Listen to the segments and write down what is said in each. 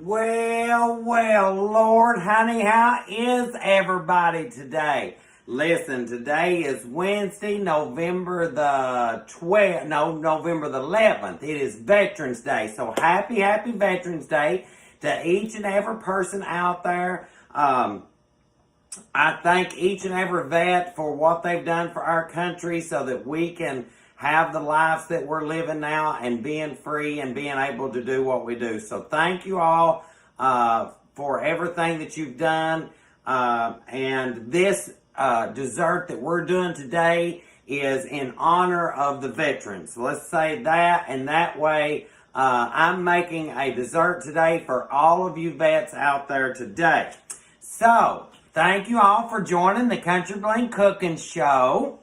Well, Lord, honey, how is everybody today? Listen, today is Wednesday, November the 11th. It is Veterans Day. So happy Veterans Day to each and every person out there. I thank each and every vet for what they've done for our country so that we can have the lives that we're living now and being free and being able to do what we do. So thank you all for everything that you've done. And this dessert that we're doing today is in honor of the veterans. Let's say that, and that way I'm making a dessert today for all of you vets out there today. So thank you all for joining the Country Bling Cooking Show.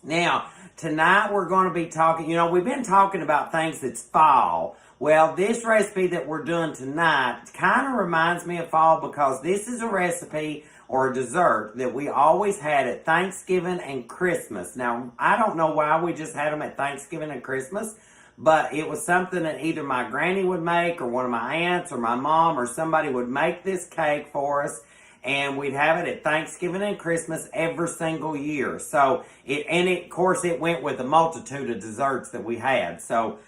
Now, tonight we're going to be talking, we've been talking about things that's fall. Well, this recipe that we're doing tonight kind of reminds me of fall because this is a recipe or a dessert that we always had at Thanksgiving and Christmas. Now, I don't know why we just had them at Thanksgiving and Christmas, but it was something that either my granny would make or one of my aunts or my mom or somebody would make this cake for us. And we'd have it at Thanksgiving and Christmas every single year. So, of course, it went with a multitude of desserts that we had. So,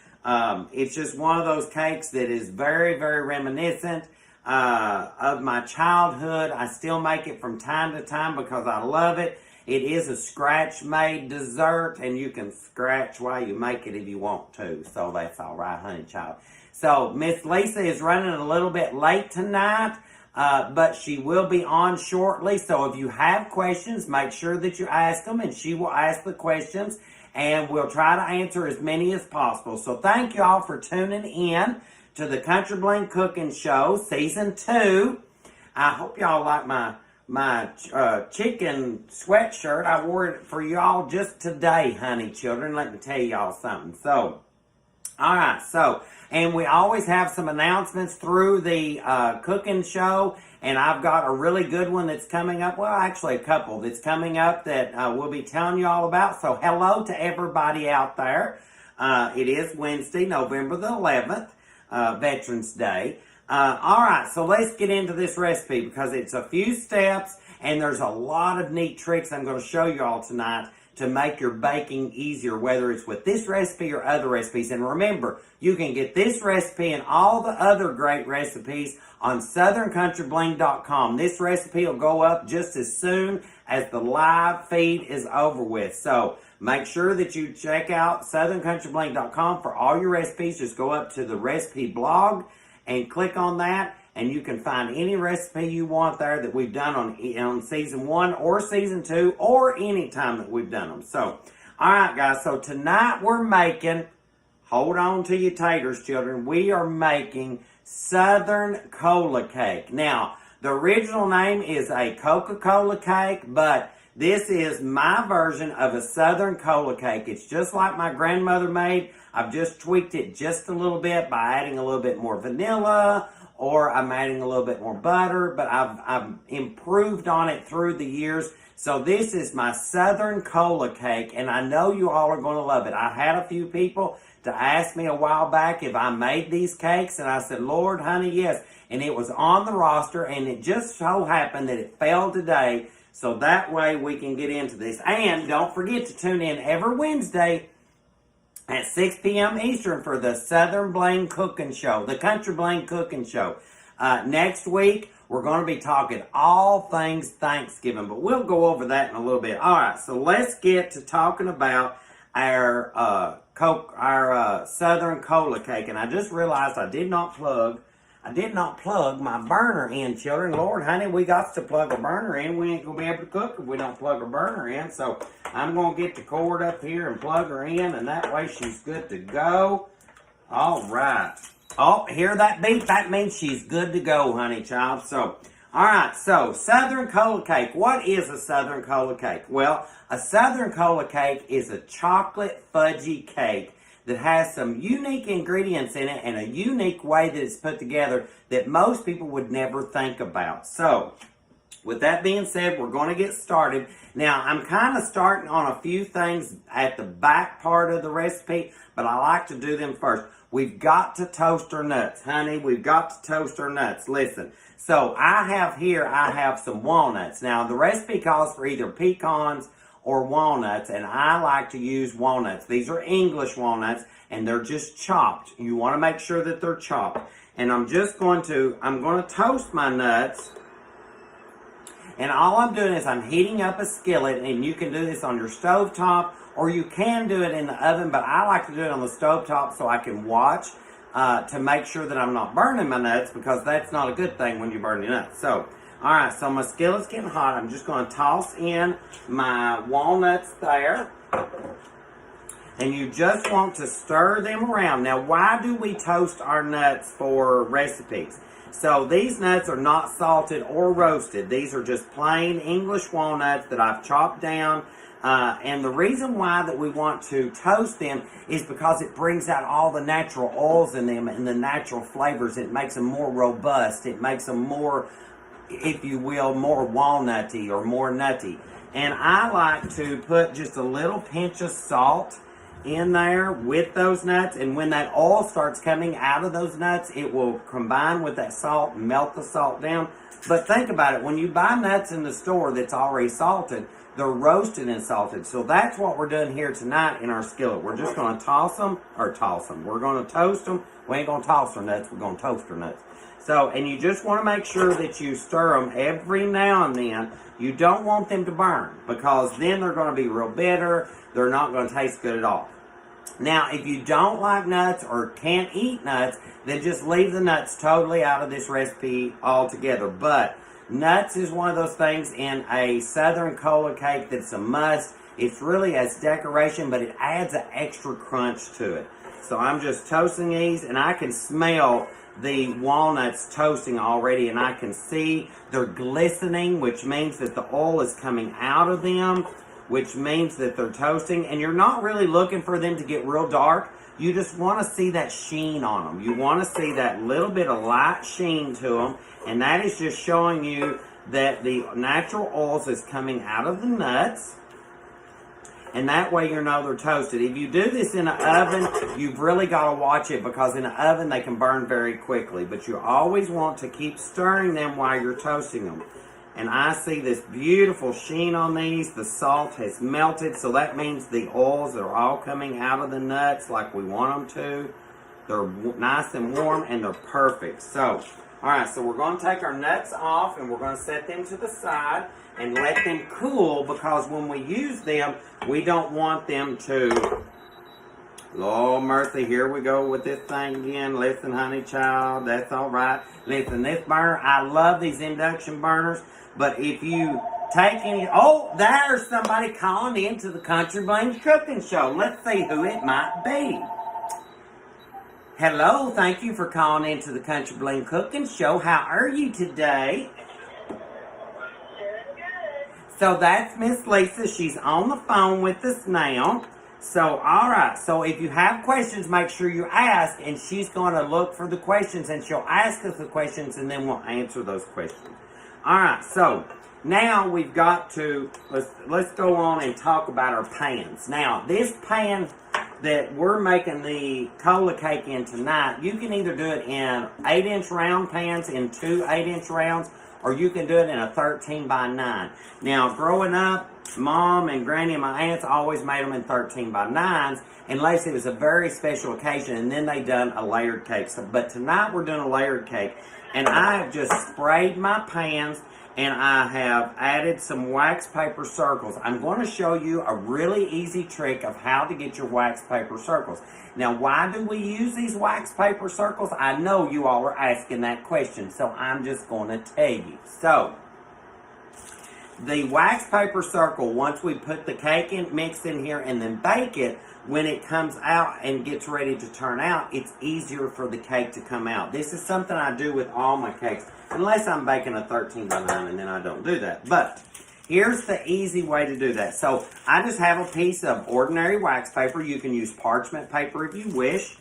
it's just one of those cakes that is very, very reminiscent of my childhood. I still make it from time to time because I love it. It is a scratch-made dessert, and you can scratch while you make it if you want to. So, that's all right, honey child. So, Miss Lisa is running a little bit late tonight. But she will be on shortly. So if you have questions, make sure that you ask them, and she will ask the questions, and we'll try to answer as many as possible. So thank you all for tuning in to the Country Bling Cooking Show, Season 2. I hope y'all like my chicken sweatshirt. I wore it for y'all just today, honey children. Let me tell y'all something. So, all right, and we always have some announcements through the cooking show, and I've got a really good one that's coming up. Well, actually a couple that's coming up that we'll be telling you all about. So hello to everybody out there. It is Wednesday, November the 11th, Veterans Day. All right, so let's get into this recipe because it's a few steps, and there's a lot of neat tricks I'm going to show you all tonight to make your baking easier, whether it's with this recipe or other recipes. And remember, you can get this recipe and all the other great recipes on SouthernCountryBling.com. This recipe will go up just as soon as the live feed is over with. So make sure that you check out SouthernCountryBling.com for all your recipes. Just go up to the recipe blog and click on that, and you can find any recipe you want there that we've done on Season 1 or Season 2 or any time that we've done them. So, all right, guys. So, tonight we're making, hold on to your taters, children. We are making Southern Cola Cake. Now, the original name is a Coca-Cola cake, but this is my version of a Southern Cola Cake. It's just like my grandmother made. I've just tweaked it just a little bit by adding a little bit more vanilla, or I'm adding a little bit more butter, but I've improved on it through the years. So this is my Southern Cola Cake, and I know you all are going to love it. I had a few people to ask me a while back if I made these cakes, and I said, Lord, honey, yes. And it was on the roster, and it just so happened that it fell today, so that way we can get into this. And don't forget to tune in every Wednesday at 6 p.m. Eastern for the Southern Bling Cooking Show, the Country Bling Cooking Show. Next week, we're going to be talking all things Thanksgiving, but we'll go over that in a little bit. All right, so let's get to talking about our Southern Cola Cake. And I just realized I did not plug my burner in, children. Lord, honey, we got to plug a burner in. We ain't going to be able to cook if we don't plug a burner in. So I'm going to get the cord up here and plug her in, and that way she's good to go. All right. Oh, hear that beep? That means she's good to go, honey child. So, all right. So, Southern Cola Cake. What is a Southern Cola Cake? Well, a Southern Cola Cake is a chocolate fudgy cake that has some unique ingredients in it and a unique way that it's put together that most people would never think about. So, with that being said, we're going to get started. Now, I'm kind of starting on a few things at the back part of the recipe, but I like to do them first. We've got to toast our nuts, honey. We've got to toast our nuts. Listen, so I have some walnuts. Now, the recipe calls for either pecans or walnuts, and I like to use walnuts. These are English walnuts, and they're just chopped. You want to make sure that they're chopped. And I'm going to toast my nuts. And all I'm doing is I'm heating up a skillet, and you can do this on your stove top, or you can do it in the oven, but I like to do it on the stove top so I can watch to make sure that I'm not burning my nuts, because that's not a good thing when you burn your nuts. So, all right, so my skillet's getting hot. I'm just going to toss in my walnuts there. And you just want to stir them around. Now, why do we toast our nuts for recipes? So these nuts are not salted or roasted. These are just plain English walnuts that I've chopped down. And the reason why that we want to toast them is because it brings out all the natural oils in them and the natural flavors. It makes them more robust. It makes them more, if you will, more walnutty or more nutty. And I like to put just a little pinch of salt in there with those nuts, and when that oil starts coming out of those nuts, it will combine with that salt and melt the salt down. But think about it, when you buy nuts in the store that's already salted, they're roasted and salted. So that's what we're doing here tonight in our skillet. We're just going to toast them. We're going to toast them. We ain't going to toss our nuts, we're going to toast our nuts. So, and you just want to make sure that you stir them every now and then. You don't want them to burn, because then they're going to be real bitter. They're not going to taste good at all. Now, if you don't like nuts or can't eat nuts, then just leave the nuts totally out of this recipe altogether. But nuts is one of those things in a Southern cola cake that's a must. It's really as decoration, but it adds an extra crunch to it. So I'm just toasting these, and I can smell the walnuts toasting already, and I can see they're glistening, which means that the oil is coming out of them, which means that they're toasting. And you're not really looking for them to get real dark. You just want to see that sheen on them. You want to see that little bit of light sheen to them, and that is just showing you that the natural oils is coming out of the nuts. And that way you know they're toasted. If you do this in an oven, you've really got to watch it, because in an oven they can burn very quickly. But you always want to keep stirring them while you're toasting them. And I see this beautiful sheen on these. The salt has melted, so that means the oils are all coming out of the nuts like we want them to. They're nice and warm, and they're perfect. So, all right, so we're going to take our nuts off, and we're going to set them to the side and let them cool, because when we use them, we don't want them to... Lord mercy, here we go with this thing again. Listen, honey child, that's all right. Listen, this burner, I love these induction burners, but if you take any... Oh, there's somebody calling into the Country Bling Cooking Show. Let's see who it might be. Hello, thank you for calling into the Country Bling Cooking Show. How are you today? So that's Miss Lisa. She's on the phone with us now. So, all right. So if you have questions, make sure you ask, and she's going to look for the questions, and she'll ask us the questions, and then we'll answer those questions. All right. So now we've got to, let's go on and talk about our pans. Now, this pan that we're making the cola cake in tonight, you can either do it in 8-inch round pans, in 2 8-inch rounds, or you can do it in a 13 by 9. Now, growing up, Mom and Granny and my aunts always made them in 13 by 9s, unless it was a very special occasion, and then they done a layered cake. So, but tonight we're doing a layered cake, and I have just sprayed my pans, and I have added some wax paper circles. I'm going to show you a really easy trick of how to get your wax paper circles. Now, why do we use these wax paper circles? I know you all are asking that question, so I'm just going to tell you. So, the wax paper circle, once we put the cake mixed in here and then bake it, when it comes out and gets ready to turn out, it's easier for the cake to come out. This is something I do with all my cakes, unless I'm baking a 13 by 9, and then I don't do that. But here's the easy way to do that. So I just have a piece of ordinary wax paper. You can use parchment paper if you wish.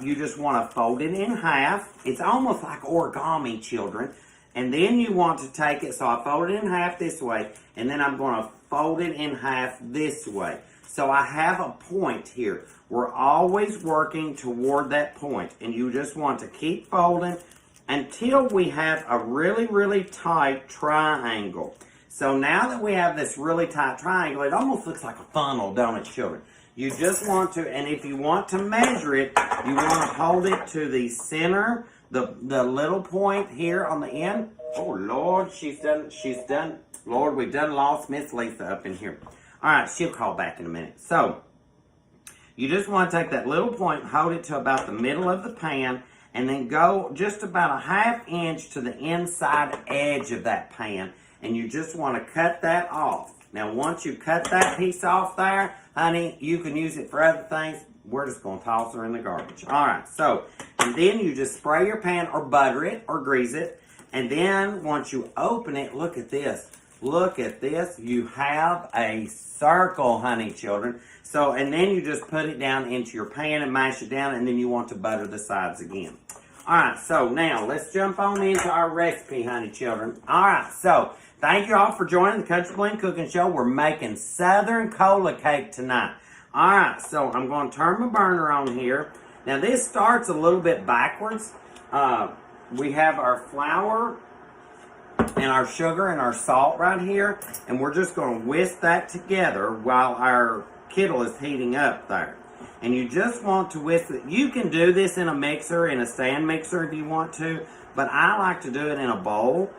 You just want to fold it in half. It's almost like origami, children. And then you want to take it, so I fold it in half this way, and then I'm going to fold it in half this way. So I have a point here. We're always working toward that point, and you just want to keep folding until we have a really, really tight triangle. So now that we have this really tight triangle, it almost looks like a funnel, don't it, children? You just want to, and if you want to measure it, you want to hold it to the center, the little point here on the end. Oh, Lord, she's done. Lord, we've done lost Miss Lisa up in here. All right, she'll call back in a minute. So, you just want to take that little point, hold it to about the middle of the pan, and then go just about a 1/2 inch to the inside edge of that pan. And you just want to cut that off. Now, once you cut that piece off there, honey, you can use it for other things. We're just going to toss her in the garbage. All right, so, and then you just spray your pan or butter it or grease it. And then once you open it, look at this. Look at this. You have a circle, honey, children. So, and then you just put it down into your pan and mash it down, and then you want to butter the sides again. All right, so now let's jump on into our recipe, honey, children. All right, so thank you all for joining the Country Blend Cooking Show. We're making Southern Cola Cake tonight. All right, so I'm going to turn my burner on here. Now, this starts a little bit backwards. We have our flour and our sugar and our salt right here, and we're just going to whisk that together while our kettle is heating up there. And you just want to whisk it. You can do this in a mixer, in a stand mixer if you want to, but I like to do it in a bowl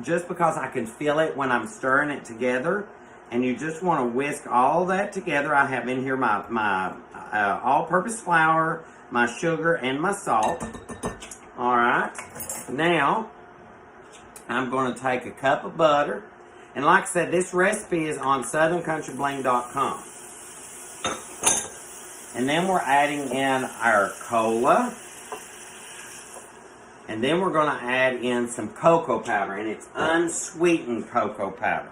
just because I can feel it when I'm stirring it together. And you just want to whisk all that together. I have in here my all-purpose flour, my sugar, and my salt. All right. Now, I'm going to take a cup of butter. And like I said, this recipe is on southerncountrybling.com. And then we're adding in our cola. And then we're going to add in some cocoa powder. And it's unsweetened cocoa powder.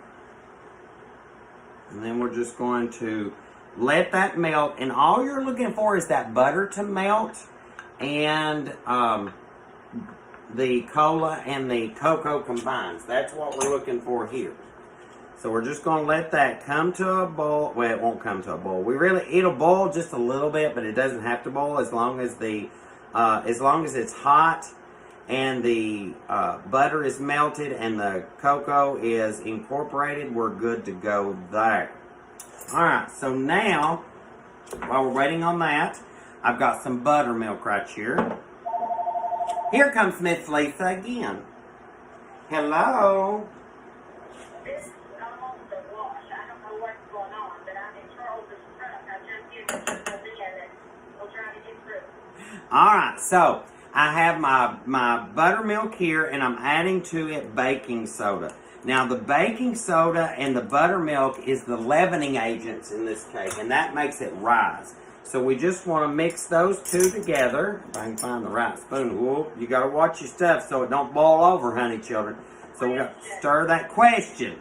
And then we're just going to let that melt. And all you're looking for is that butter to melt. And the cola and the cocoa combines. That's what we're looking for here. So we're just going to let that come to a boil. Well, it won't come to a boil. It'll boil just a little bit, but it doesn't have to boil as long as it's hot and the butter is melted and the cocoa is incorporated. We're good to go there. All right. So now, while we're waiting on that, I've got some buttermilk right here. Here comes Miss Lisa again. Hello. This is almost a wash. I don't know what's going on, but I'm in Charles's truck. I just get to the bin and we'll try to get through. All right, so I have my buttermilk here, and I'm adding to it baking soda. Now, the baking soda and the buttermilk is the leavening agents in this cake, and that makes it rise. So we just want to mix those two together. If I can find the right spoon. Whoa, you got to watch your stuff so it don't boil over, honey, children. So we got to stir that question.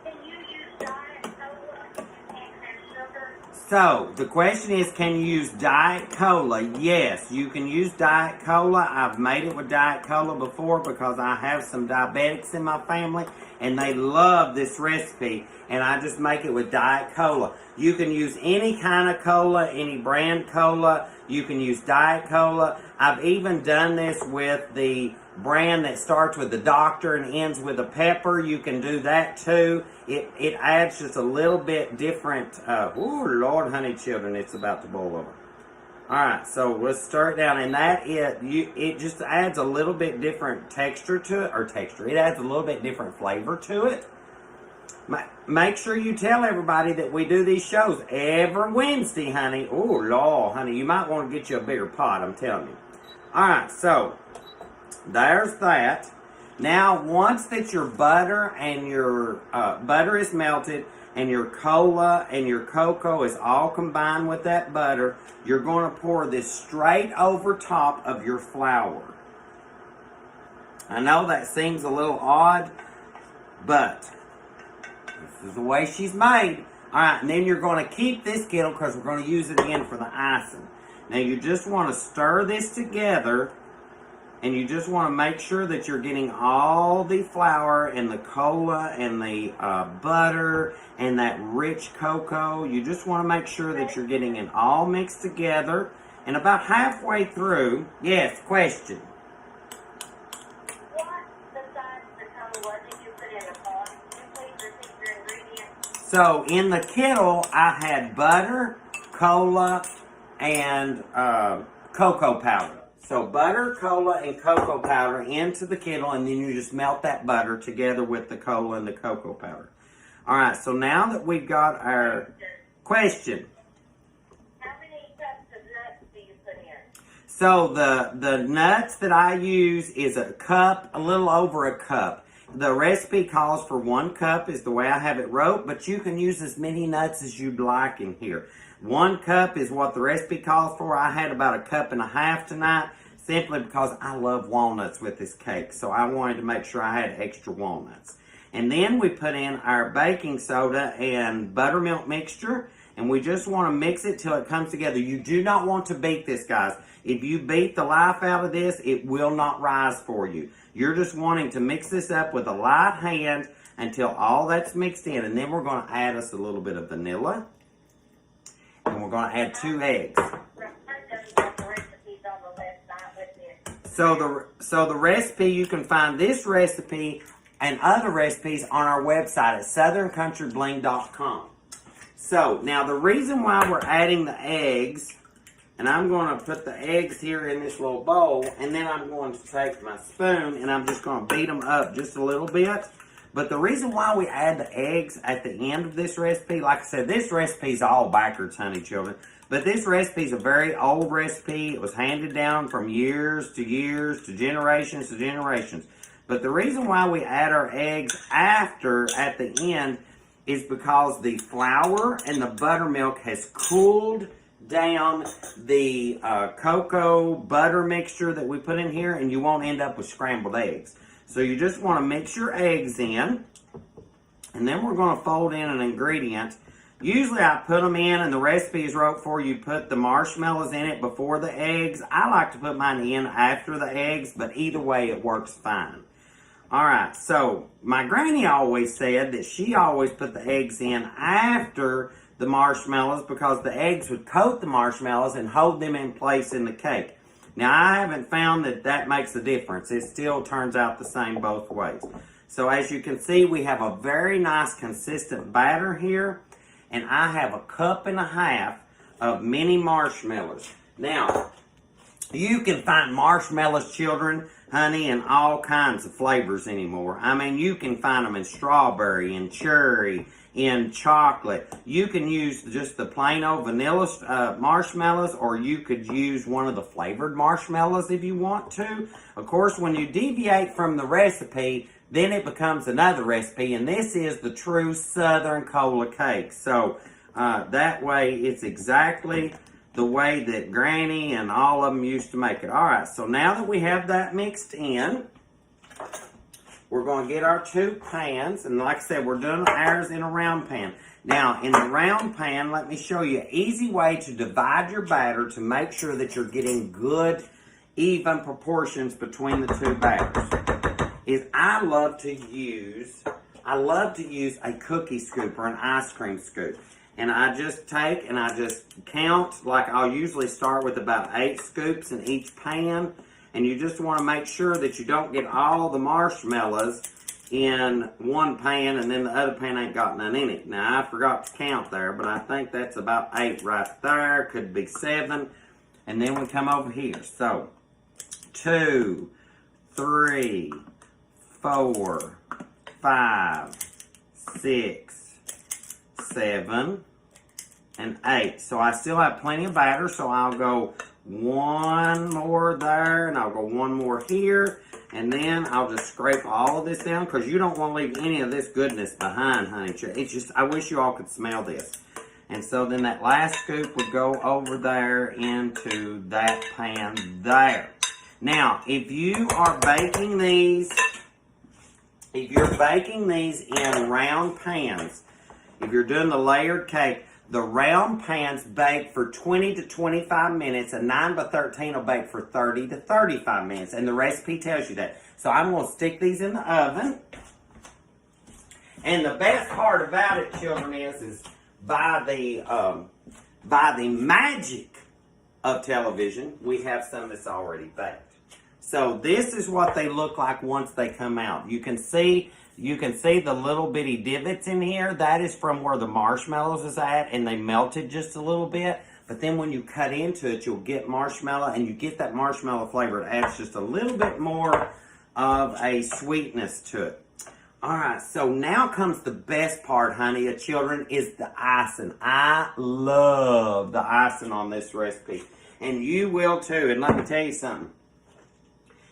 Can you use diet cola if you can't have sugar? So the question is, can you use Diet Cola? Yes, you can use Diet Cola. I've made it with Diet Cola before because I have some diabetics in my family, and they love this recipe, and I just make it with Diet Cola. You can use any kind of cola, any brand cola. You can use Diet Cola. I've even done this with the brand that starts with the doctor and ends with a pepper. You can do that too. It adds just a little bit different. Oh, Lord, honey, children, it's about to boil over. All right, so let's stir it down, and it just adds a little bit different texture to it, It adds a little bit different flavor to it. Make sure you tell everybody that we do these shows every Wednesday, honey. Oh, Lord, honey, you might want to get you a bigger pot, I'm telling you. All right, so there's that. Now, once that your butter and your butter is melted and your cola and your cocoa is all combined with that butter, you're going to pour this straight over top of your flour. I know that seems a little odd, but this is the way she's made. All right, and then you're going to keep this kettle because we're going to use it again for the icing. Now, you just want to stir this together And you just want to make sure that you're getting all the flour and the cola and the butter and that rich cocoa. You just want to make sure that you're getting it all mixed together. And about halfway through, yes, question. What besides the cola did you put in the pot? Can you please repeat your ingredients? So in the kettle, I had butter, cola, and cocoa powder. So butter, cola, and cocoa powder into the kettle, and then you just melt that butter together with the cola and the cocoa powder. All right, so now that we've got our question. How many cups of nuts do you put in? So the nuts that I use is a cup, a little over a cup. The recipe calls for 1 cup is the way I have it wrote, but you can use as many nuts as you'd like in here. 1 cup is what the recipe calls for. I had about 1.5 cups tonight, simply because I love walnuts with this cake. So I wanted to make sure I had extra walnuts. And then we put in our baking soda and buttermilk mixture, and we just want to mix it till it comes together. You do not want to beat this, guys. If you beat the life out of this, it will not rise for you. You're just wanting to mix this up with a light hand until all that's mixed in. And then we're going to add us a little bit of vanilla. And we're going to add 2 eggs. So the recipe, you can find this recipe and other recipes on our website at southerncountryBling.com. So now the reason why we're adding the eggs, and I'm going to put the eggs here in this little bowl, and then I'm going to take my spoon and I'm just going to beat them up just a little bit. But the reason why we add the eggs at the end of this recipe, like I said, this recipe is all backwards, honey children. But this recipe is a very old recipe. It was handed down from years to generations to generations. But the reason why we add our eggs at the end, is because the flour and the buttermilk has cooled down the cocoa butter mixture that we put in here, and you won't end up with scrambled eggs. So you just want to mix your eggs in, and then we're going to fold in an ingredient. Usually I put them in, and the recipe is wrote for you put the marshmallows in it before the eggs. I like to put mine in after the eggs, but either way it works fine. Alright, so my granny always said that she always put the eggs in after the marshmallows because the eggs would coat the marshmallows and hold them in place in the cake. Now, I haven't found that makes a difference. It still turns out the same both ways. So, as you can see, we have a very nice consistent batter here. And I have 1.5 cups of mini marshmallows. Now, you can find marshmallows, children, honey, in all kinds of flavors anymore. I mean, you can find them in strawberry, in cherry, in chocolate. You can use just the plain old vanilla marshmallows, or you could use one of the flavored marshmallows if you want to. Of course, when you deviate from the recipe, then it becomes another recipe, and this is the true Southern cola cake. So that way, it's exactly the way that Granny and all of them used to make it. All right, so now that we have that mixed in, we're going to get our 2 pans, and like I said, we're doing ours in a round pan. Now, in the round pan, let me show you an easy way to divide your batter to make sure that you're getting good, even proportions between the 2 batters. I love to use a cookie scoop or an ice cream scoop. And I just take and I just count, like I'll usually start with about 8 scoops in each pan. And you just want to make sure that you don't get all the marshmallows in one pan and then the other pan ain't got none in it. Now, I forgot to count there, but I think that's about 8 right there. Could be 7. And then we come over here. So, 2, 3, 4, 5, 6, 7, and 8. So I still have plenty of batter, so I'll go 1 more there, and I'll go 1 more here, and then I'll just scrape all of this down, because you don't want to leave any of this goodness behind, honey. It's just, I wish you all could smell this. And so then that last scoop would go over there into that pan there. Now, if you are baking these, in round pans, if you're doing the layered cake, The round pans bake for 20 to 25 minutes. A 9 by 13 will bake for 30 to 35 minutes. And the recipe tells you that. So I'm going to stick these in the oven. And the best part about it, children, is by the magic of television, we have some that's already baked. So this is what they look like once they come out. You can see the little bitty divots in here. That is from where the marshmallows is at, and they melted just a little bit. But then when you cut into it, you'll get marshmallow, and you get that marshmallow flavor. It adds just a little bit more of a sweetness to it. All right, so now comes the best part, honey, of children, is the icing. I love the icing on this recipe, and you will too. And let me tell you something.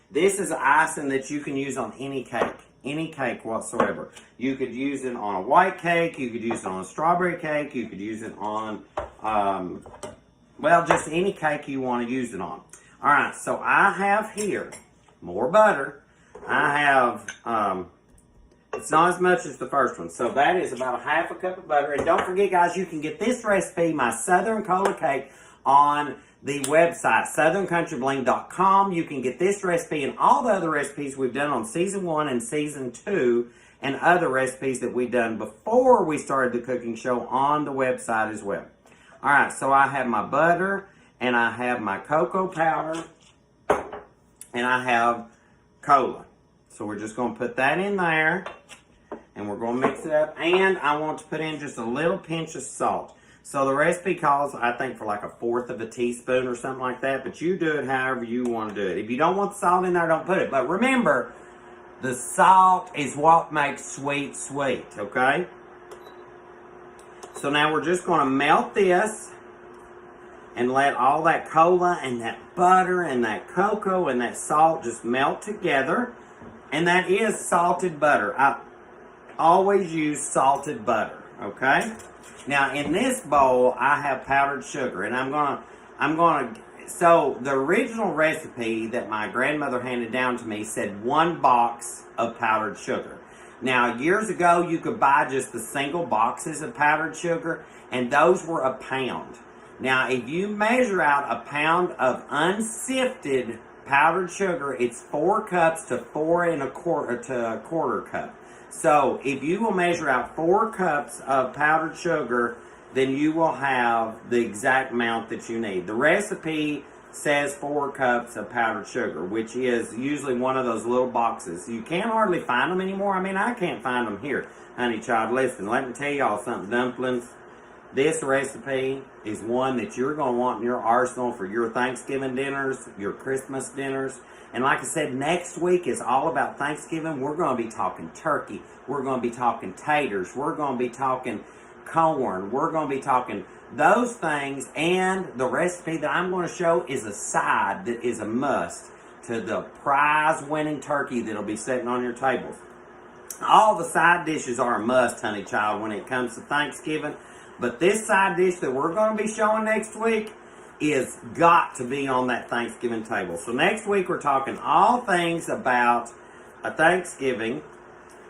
This is icing that you can use on any cake whatsoever. You could use it on a white cake, you could use it on a strawberry cake, you could use it on, well, just any cake you want to use it on. All right, so I have here more butter. I have, it's not as much as the first one, so that is about a half a cup of butter. And don't forget, guys, you can get this recipe, my Southern Cola Cake, on the website, southerncountryBling.com. You can get this recipe and all the other recipes we've done on Season 1 and Season 2 and other recipes that we've done before we started the cooking show on the website as well. All right, so I have my butter, and I have my cocoa powder, and I have cola. So we're just going to put that in there, and we're going to mix it up. And I want to put in just a little pinch of salt. So the recipe calls, I think, for like 1/4 of a teaspoon or something like that. But you do it however you want to do it. If you don't want the salt in there, don't put it. But remember, the salt is what makes sweet sweet, okay? So now we're just going to melt this and let all that cola and that butter and that cocoa and that salt just melt together. And that is salted butter. I always use salted butter, okay? Now in this bowl, I have powdered sugar, and so the original recipe that my grandmother handed down to me said 1 box of powdered sugar. Now years ago, you could buy just the single boxes of powdered sugar, and those were a pound. Now if you measure out a pound of unsifted powdered sugar, it's 4 cups to 4 1/4 to 1/4 cup. So if you will measure out 4 cups of powdered sugar, then you will have the exact amount that you need. The recipe says 4 cups of powdered sugar, which is usually one of those little boxes. You can't hardly find them anymore. I mean, I can't find them here. Honey child, listen, let me tell y'all something, dumplings. This recipe is one that you're going to want in your arsenal for your Thanksgiving dinners, your Christmas dinners. And like I said, next week is all about Thanksgiving. We're going to be talking turkey. We're going to be talking taters. We're going to be talking corn. We're going to be talking those things. And the recipe that I'm going to show is a side that is a must to the prize-winning turkey that'll be sitting on your tables. All the side dishes are a must, honey child, when it comes to Thanksgiving. But this side dish that we're going to be showing next week is got to be on that Thanksgiving table. So next week we're talking all things about a Thanksgiving.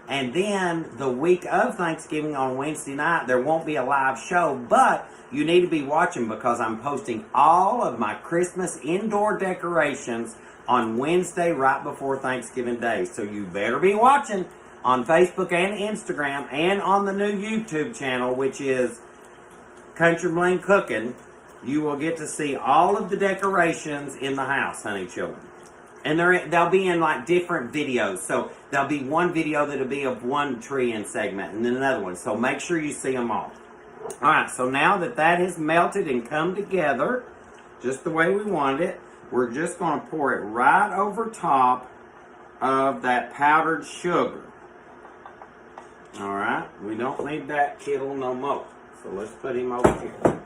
And then the week of Thanksgiving on Wednesday night, there won't be a live show. But you need to be watching because I'm posting all of my Christmas indoor decorations on Wednesday right before Thanksgiving Day. So you better be watching on Facebook and Instagram and on the new YouTube channel, which is Country Bling Cooking. You will get to see all of the decorations in the house, honey children. And they'll be in like different videos. So there'll be one video that'll be of one tree in segment and then another one. So make sure you see them all. Alright, so now that has melted and come together just the way we wanted it, we're just going to pour it right over top of that powdered sugar. Alright, we don't need that kittle no more. So let's put him over here.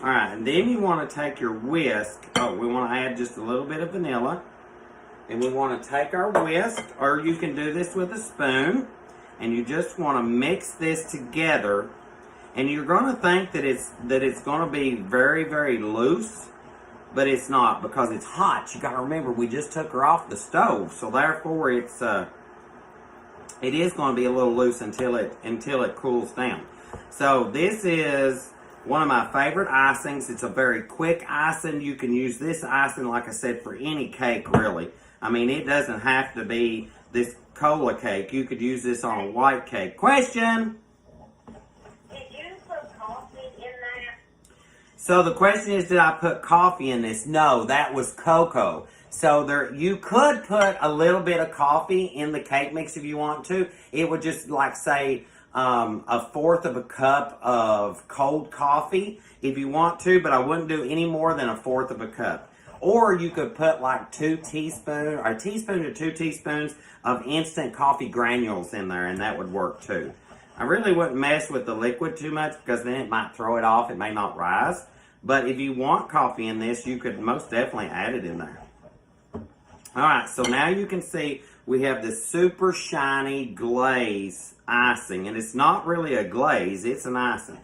Alright, and then you want to take your whisk. Oh, we want to add just a little bit of vanilla. And we want to take our whisk, or you can do this with a spoon. And you just want to mix this together. And you're going to think that it's going to be very, very loose. But it's not, because it's hot. You got to remember, we just took her off the stove. So therefore, it is going to be a little loose until it cools down. So this is One of my favorite icings. It's a very quick icing. You can use this icing, like I said, for any cake, really. I mean, it doesn't have to be this cola cake. You could use this on a white cake. Question? Did you put coffee in there? So the question is, did I put coffee in this? No, that was cocoa. So you could put a little bit of coffee in the cake mix if you want to. It would just like say a fourth of a cup of cold coffee if you want to, but I wouldn't do any more than a fourth of a cup. Or you could put like a teaspoon to 2 teaspoons of instant coffee granules in there, and that would work too. I really wouldn't mess with the liquid too much because then it might throw it off. It may not rise. But if you want coffee in this, you could most definitely add it in there. Alright, so now you can see we have this super shiny glaze icing. And it's not really a glaze, it's an icing.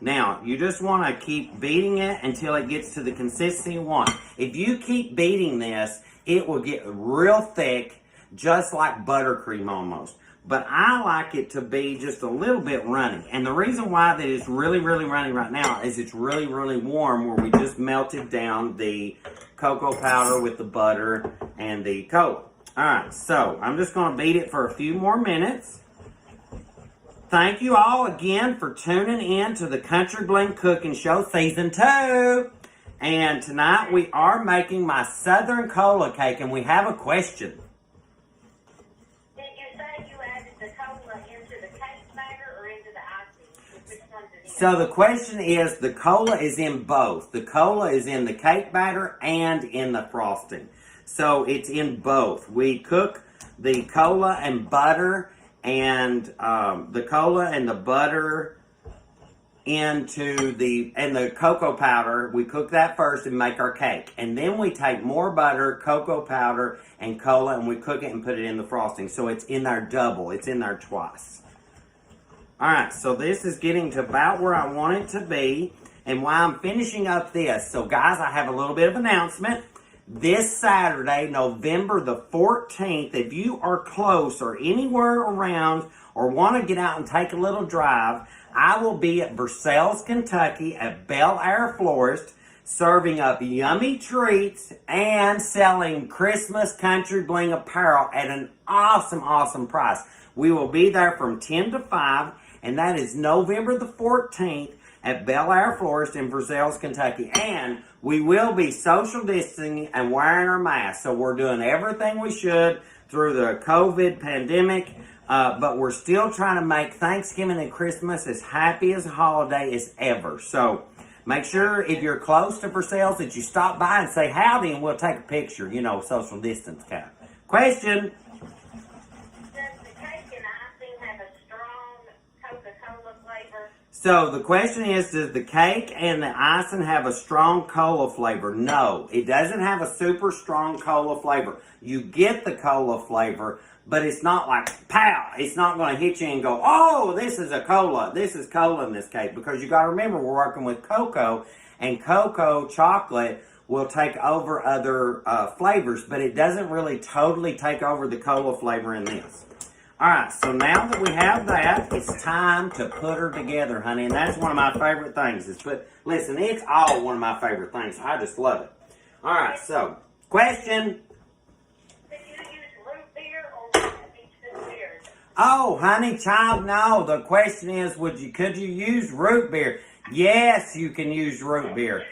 Now, you just want to keep beating it until it gets to the consistency you want. If you keep beating this, it will get real thick, just like buttercream almost. But I like it to be just a little bit runny. And the reason why that it's really, really runny right now is it's really, really warm where we just melted down the cocoa powder with the butter and the cola. Alright, so I'm just going to beat it for a few more minutes. Thank you all again for tuning in to the Country Bling Cooking Show Season 2. And tonight we are making my Southern Cola Cake, and we have a question. Did you say you added the cola into the cake batter or into the icing? Which one's it in? So the question is, the cola is in both. The cola is in the cake batter and in the frosting. So it's in both. We cook the cola and butter and the cola and the butter into the cocoa powder. We cook that first and make our cake. And then we take more butter, cocoa powder, and cola, and we cook it and put it in the frosting. So it's in there double. It's in there twice. Alright, so this is getting to about where I want it to be. And while I'm finishing up this, so guys, I have a little bit of announcement. This Saturday, November the 14th, if you are close or anywhere around or want to get out and take a little drive, I will be at Versailles, Kentucky at Bel Air Florist serving up yummy treats and selling Christmas Country Bling apparel at an awesome, awesome price. We will be there from 10 to 5, and that is November the 14th at Bel Air Florist in Versailles, Kentucky. And we will be social distancing and wearing our masks. So we're doing everything we should through the COVID pandemic. But we're still trying to make Thanksgiving and Christmas as happy as a holiday as ever. So make sure if you're close to Versailles that you stop by and say howdy, and we'll take a picture, social distance kind. Question? So the question is, does the cake and the icing have a strong cola flavor? No, it doesn't have a super strong cola flavor. You get the cola flavor, but it's not like, pow, it's not going to hit you and go, oh, this is a cola. This is cola in this cake. Because you got to remember, we're working with cocoa, and cocoa chocolate will take over other flavors, but it doesn't really totally take over the cola flavor in this. Alright, so now that we have that, it's time to put her together, honey. And that's one of my favorite things. Listen, it's all one of my favorite things. I just love it. Alright, so, question. Did you use root beer or mixed beer? Oh, honey, child, no. The question is, could you use root beer? Yes, you can use root beer.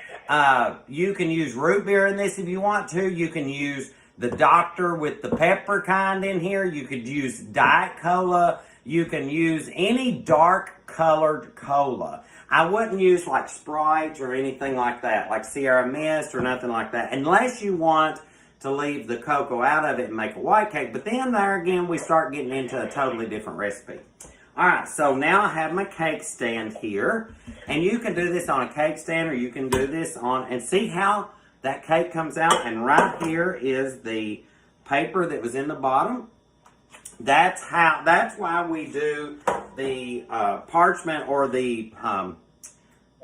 You can use root beer in this if you want to. You can use the Doctor with the pepper kind in here. You could use Diet Cola. You can use any dark colored cola. I wouldn't use like Sprite or anything like that, like Sierra Mist or nothing like that, unless you want to leave the cocoa out of it and make a white cake. But then there again, we start getting into a totally different recipe. Alright, so now I have my cake stand here. And you can do this on a cake stand, or you can do this on, and see how that cake comes out, and right here is the paper that was in the bottom. That's why we do the parchment or the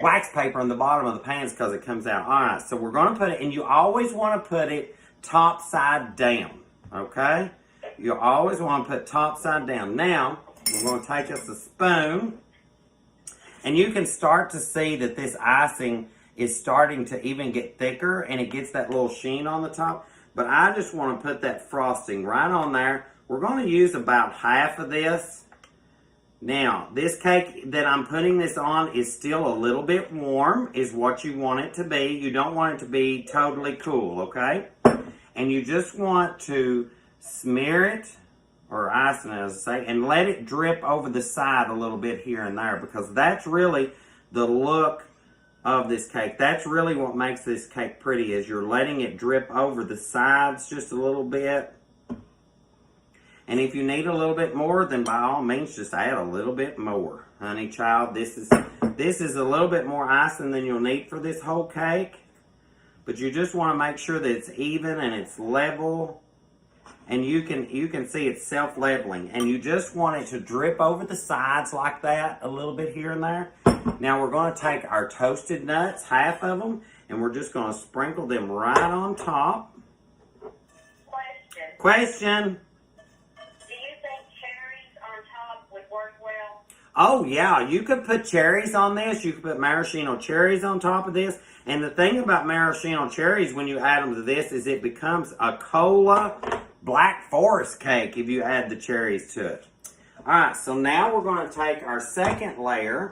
wax paper on the bottom of the pans, because it comes out. Alright, so we're going to put it, and you always want to put it top side down, okay? You always want to put top side down. Now, we're going to take us a spoon, And you can start to see that this icing is starting to even get thicker, and it gets that little sheen on the top. But I just want to put that frosting right on there. We're going to use about half of this. Now, this cake that I'm putting this on is still a little bit warm, is what you want it to be. You don't want it to be totally cool, okay? And you just want to smear it, or icing it, as I say, and let it drip over the side a little bit here and there, because that's really the look of this cake. That's really what makes this cake pretty, is you're letting it drip over the sides just a little bit. And if you need a little bit more, then by all means just add a little bit more. Honey child, this is a little bit more icing than you'll need for this whole cake. But you just want to make sure that it's even and it's level. And you can see it's self-leveling. And you just want it to drip over the sides like that, a little bit here and there. Now we're going to take our toasted nuts, half of them, and we're just going to sprinkle them right on top. Question. Oh, yeah, you could put cherries on this. You could put maraschino cherries on top of this. And the thing about maraschino cherries, when you add them to this, is it becomes a cola Black Forest cake if you add the cherries to it. All right, so now we're going to take our second layer,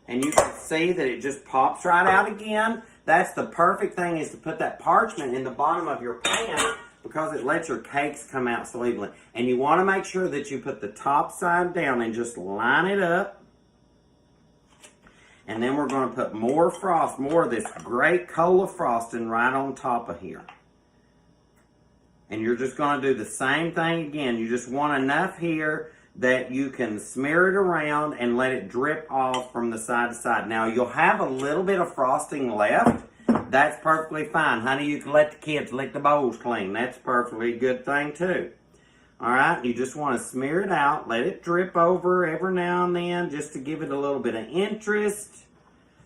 and you can see that it just pops right out again. That's the perfect thing, is to put that parchment in the bottom of your pan, because it lets your cakes come out so evenly. And you want to make sure that you put the top side down and just line it up. And then we're going to put more of this great cola frosting right on top of here. And you're just going to do the same thing again. You just want enough here that you can smear it around and let it drip off from the side to side. Now, you'll have a little bit of frosting left. That's perfectly fine. Honey, you can let the kids lick the bowls clean. That's perfectly a good thing, too. All right, you just want to smear it out. Let it drip over every now and then just to give it a little bit of interest.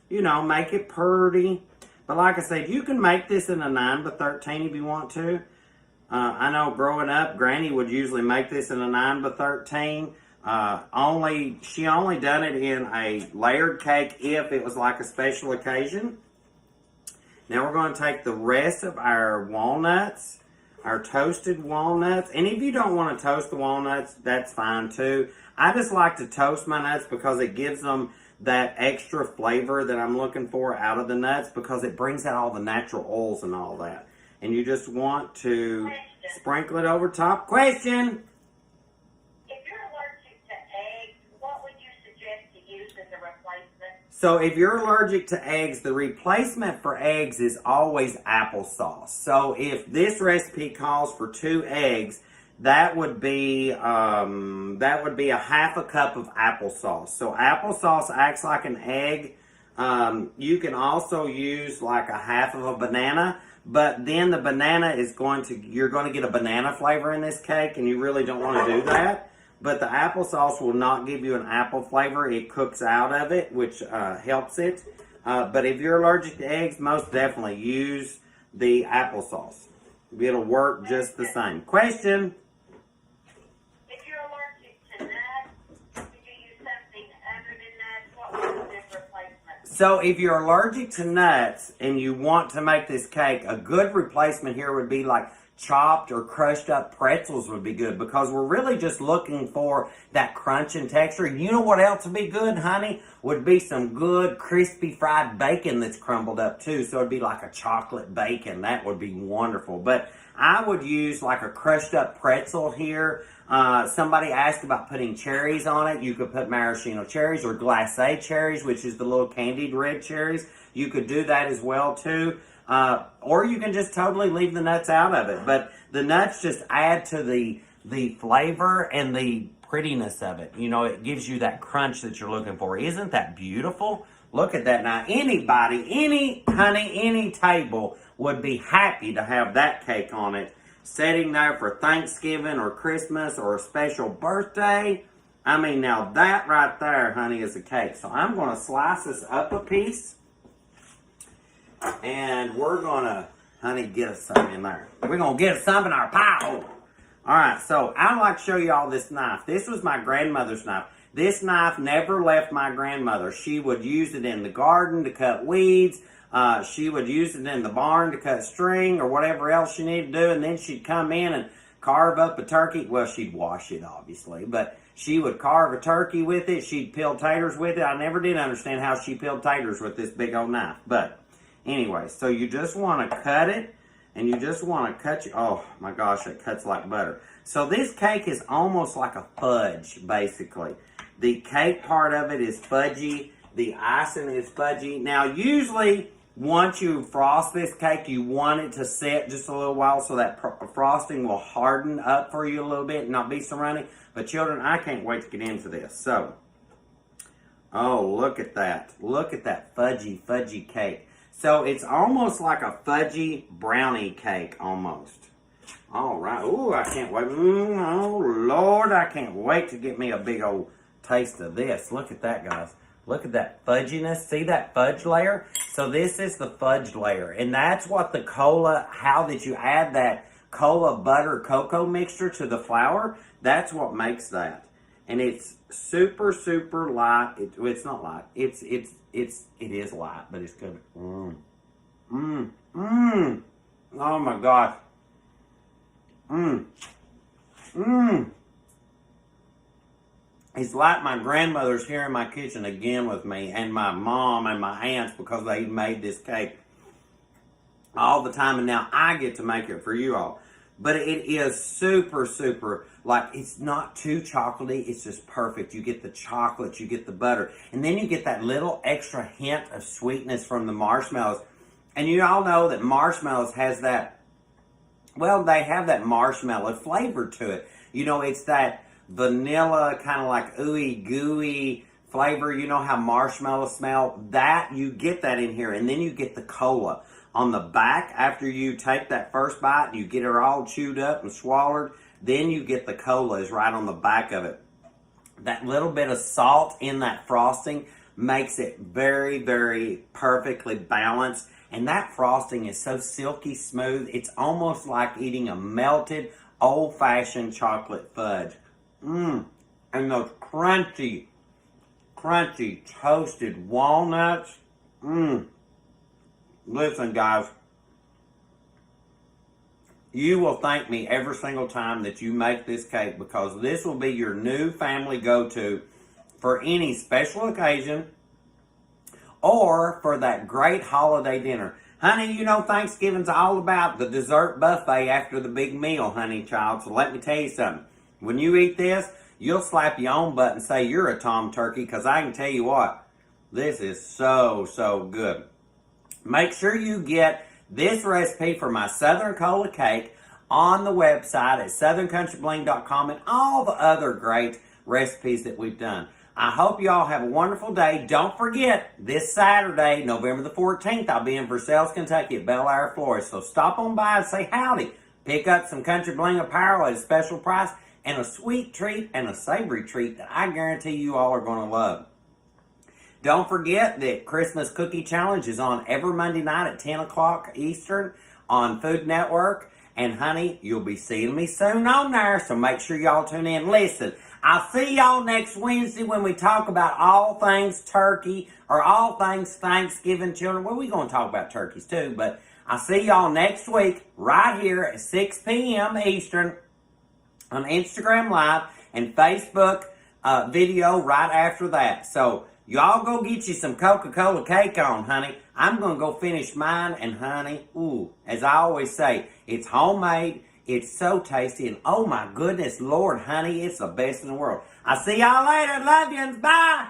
You know, make it pretty. But like I said, you can make this in a 9x13 if you want to. I know growing up, Granny would usually make this in a 9x13. She only done it in a layered cake if it was like a special occasion. Now we're going to take the rest of our walnuts, our toasted walnuts. And if you don't want to toast the walnuts, that's fine too. I just like to toast my nuts because it gives them that extra flavor that I'm looking for out of the nuts, because it brings out all the natural oils and all that. And you just want to sprinkle it over top. Question? If you're allergic to eggs, what would you suggest to use as a replacement? So if you're allergic to eggs, the replacement for eggs is always applesauce. So if this recipe calls for 2 eggs, that would be a half a cup of applesauce. So applesauce acts like an egg. You can also use like a half of a banana, but then the banana is you're going to get a banana flavor in this cake, and you really don't want to do that. But the applesauce will not give you an apple flavor. It cooks out of it, which helps it. But if you're allergic to eggs, most definitely use the applesauce. It'll work just the same. Question? If you're allergic to nuts, could you use something other than nuts? What would be a good replacement? So if you're allergic to nuts and you want to make this cake, a good replacement here would be like chopped or crushed up pretzels would be good, because we're really just looking for that crunch and texture. You know what else would be good, honey? Would be some good crispy fried bacon that's crumbled up too. So it'd be like a chocolate bacon. That would be wonderful. But I would use like a crushed up pretzel here. Somebody asked about putting cherries on it. You could put maraschino cherries or glacé cherries, which is the little candied red cherries. You could do that as well too. Or you can just totally leave the nuts out of it. But the nuts just add to the flavor and the prettiness of it. You know, it gives you that crunch that you're looking for. Isn't that beautiful? Look at that. Now, anybody, any table would be happy to have that cake on it, sitting there for Thanksgiving or Christmas or a special birthday. I mean, now that right there, honey, is a cake. So I'm going to slice this up a piece. And we're going to, honey, get us some in there. We're going to get us some in our pie hole. All right, so I'd like to show you all this knife. This was my grandmother's knife. This knife never left my grandmother. She would use it in the garden to cut weeds. She would use it in the barn to cut string or whatever else she needed to do. And then she'd come in and carve up a turkey. Well, she'd wash it, obviously. But she would carve a turkey with it. She'd peel taters with it. I never did understand how she peeled taters with this big old knife. But anyway, so you just want to cut it. And you just want to cut oh my gosh, it cuts like butter. So this cake is almost like a fudge, basically. The cake part of it is fudgy. The icing is fudgy. Now, usually, once you frost this cake, you want it to set just a little while so that frosting will harden up for you a little bit and not be so runny. But children, I can't wait to get into this. So, oh, look at that. Look at that fudgy cake. So, it's almost like a fudgy brownie cake, almost. All right. Ooh, I can't wait. Oh, Lord, I can't wait to get me a big old taste of this. Look at that, guys. Look at that fudginess. See that fudge layer? So this is the fudge layer. And that's what the cola, how did you add that cola butter cocoa mixture to the flour? That's what makes that. And it's super, super light. It's not light. It is light, but it's good. Oh my gosh. It's like my grandmother's here in my kitchen again with me, and my mom and my aunts, because they made this cake all the time, and now I get to make it for you all. But it is super, super, like, it's not too chocolatey, it's just perfect. You get the chocolate, you get the butter, and then you get that little extra hint of sweetness from the marshmallows. And you all know that marshmallows has that, well, they have that marshmallow flavor to it. You know, it's that vanilla, kind of like ooey gooey flavor. You know how marshmallows smell? That, you get that in here. And then you get the cola on the back. After you take that first bite, you get it all chewed up and swallowed. Then you get the cola is right on the back of it. That little bit of salt in that frosting makes it very, very perfectly balanced. And that frosting is so silky smooth. It's almost like eating a melted, old-fashioned chocolate fudge. And those crunchy toasted walnuts. Listen, guys. You will thank me every single time that you make this cake, because this will be your new family go-to for any special occasion or for that great holiday dinner. Honey, you know Thanksgiving's all about the dessert buffet after the big meal, honey child. So let me tell you something. When you eat this, you'll slap your own butt and say you're a tom turkey, because I can tell you what, this is so, so good. Make sure you get this recipe for my Southern Cola Cake on the website at southerncountryBling.com and all the other great recipes that we've done. I hope you all have a wonderful day. Don't forget, this Saturday, November the 14th, I'll be in Versailles, Kentucky at Bel Air Florist. So stop on by and say howdy. Pick up some Country Bling apparel at a special price, and a sweet treat and a savory treat that I guarantee you all are going to love. Don't forget that Christmas Cookie Challenge is on every Monday night at 10 o'clock Eastern on Food Network. And honey, you'll be seeing me soon on there, so make sure y'all tune in. Listen, I'll see y'all next Wednesday when we talk about all things turkey, or all things Thanksgiving, children. Well, we're going to talk about turkeys too, but I'll see y'all next week right here at 6 p.m. Eastern on Instagram Live and Facebook video right after that. So y'all go get you some Coca-Cola cake on, honey. I'm going to go finish mine, and honey, ooh, as I always say, it's homemade, it's so tasty, and oh my goodness, Lord, honey, it's the best in the world. I'll see y'all later. Love yous. Bye.